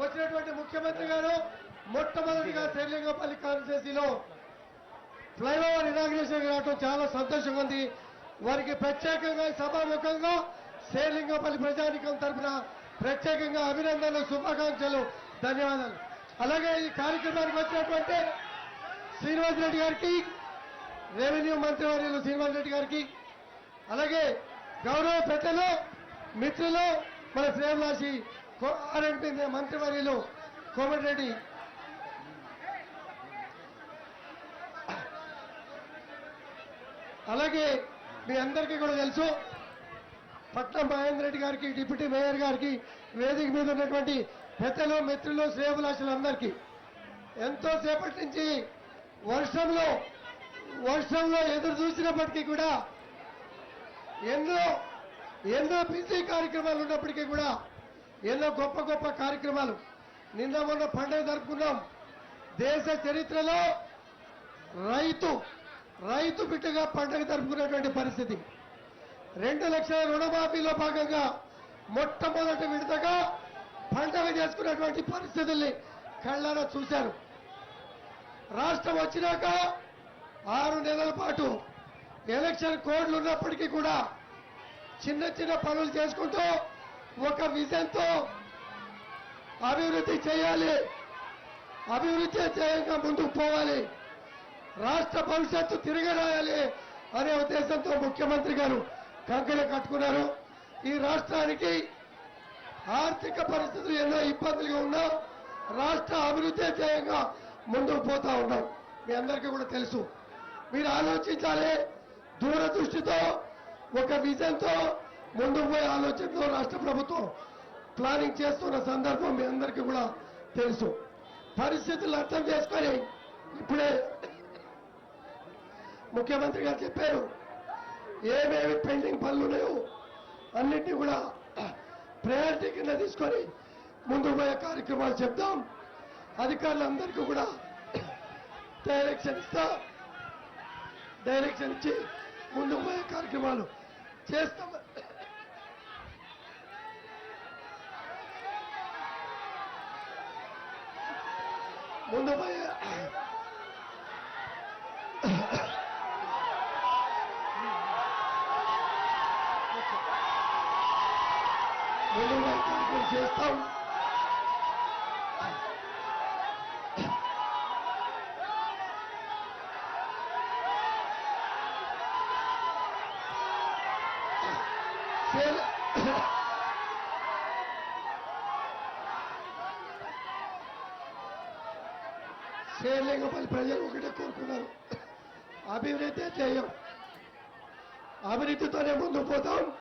వచ్చినటువంటి ముఖ్యమంత్రి గారు మొట్టమొదటిగా శ్రీలింగపల్లి కాన్స్టిట్యూన్సీలో ఫ్లైఓవర్ ఇనాగ్రేషన్ రావడం చాలా సంతోషంగా ఉంది. వారికి ప్రత్యేకంగా సభాముఖంగా శ్రీలింగపల్లి ప్రజానికం తరఫున ప్రత్యేకంగా అభినందనలు, శుభాకాంక్షలు, ధన్యవాదాలు. అలాగే ఈ కార్యక్రమానికి వచ్చినటువంటి శ్రీనివాస్ రెడ్డి గారికి, రెవెన్యూ మంత్రివర్యులు శ్రీనివాస్ రెడ్డి గారికి, అలాగే గౌరవ పెద్దలు మిత్రులు మన శ్రేయభిలాషి ఆర్ఎంపీ మంత్రివర్యులు కోమటిరెడ్డి, అలాగే మీ అందరికీ కూడా తెలుసు పట్నం మహేందర్ రెడ్డి గారికి, డిప్యూటీ మేయర్ గారికి, వేదిక మీద ఉన్నటువంటి పెద్దలు మిత్రులు శ్రేయభిలాషులందరికీ ఎంతో సేపటి నుంచి వర్షంలో ఎదురు చూసినప్పటికీ కూడా ఎన్నో బిజీ కార్యక్రమాలు ఉన్నప్పటికీ కూడా ఎన్నో గొప్ప గొప్ప కార్యక్రమాలు. నిన్న మొన్న పండుగ జరుపుకున్నాం. దేశ చరిత్రలో రైతు బిడ్డగా పండుగ జరుపుకున్నటువంటి పరిస్థితి. 2 లక్షల రుణమాఫీలో భాగంగా మొట్టమొదటి విడతగా పండుగ చేసుకున్నటువంటి పరిస్థితుల్ని కళ్ళారా చూశారు. రాష్ట్రం వచ్చినాక 6 నెలల పాటు ఎలక్షన్ కోడ్లు ఉన్నప్పటికీ కూడా చిన్న చిన్న పనులు చేసుకుంటూ ఒక విజన్తో అభివృద్ధి చేయాలి, అభివృద్ధి చేయంగా ముందుకు పోవాలి, రాష్ట్ర భవిష్యత్తు తిరగరాయాలి అనే ఉద్దేశంతో ముఖ్యమంత్రి గారు కంకణ కట్టుకున్నారు. ఈ రాష్ట్రానికి ఆర్థిక పరిస్థితులు ఎన్నో ఇబ్బందులుగా ఉన్నా రాష్ట్ర అభివృద్ధి ధ్యేయంగా ముందుకు పోతా ఉన్నాం. మీ అందరికీ కూడా తెలుసు. మీరు ఆలోచించాలి, దూరదృష్టితో ఒక విజన్తో ముందుకు పోయే ఆలోచనతో రాష్ట్ర ప్రభుత్వం ప్లానింగ్ చేస్తున్న సందర్భం మీ అందరికీ కూడా తెలుసు. పరిస్థితులు అర్థం చేసుకొని ఇప్పుడే ముఖ్యమంత్రి గారు చెప్పారు ఏమేమి పెండింగ్ పనులు ఉన్నాయో అన్నింటినీ కూడా ప్రయారిటీ కింద తీసుకొని ముందుకు పోయే కార్యక్రమాలు చెప్తాం. అధికారులందరికీ కూడా డైరెక్షన్ ఇచ్చి ముందుకు పోయే కార్యక్రమాలు చేస్తాం. ముందు పోయే కార్యక్రమం చేస్తాం. శ్రీలింగపల్లి ప్రజలు ఒకటే కోరుకున్నారు, అభివృద్ధి చేయం, అభివృద్ధితోనే ముందుకు పోతాం.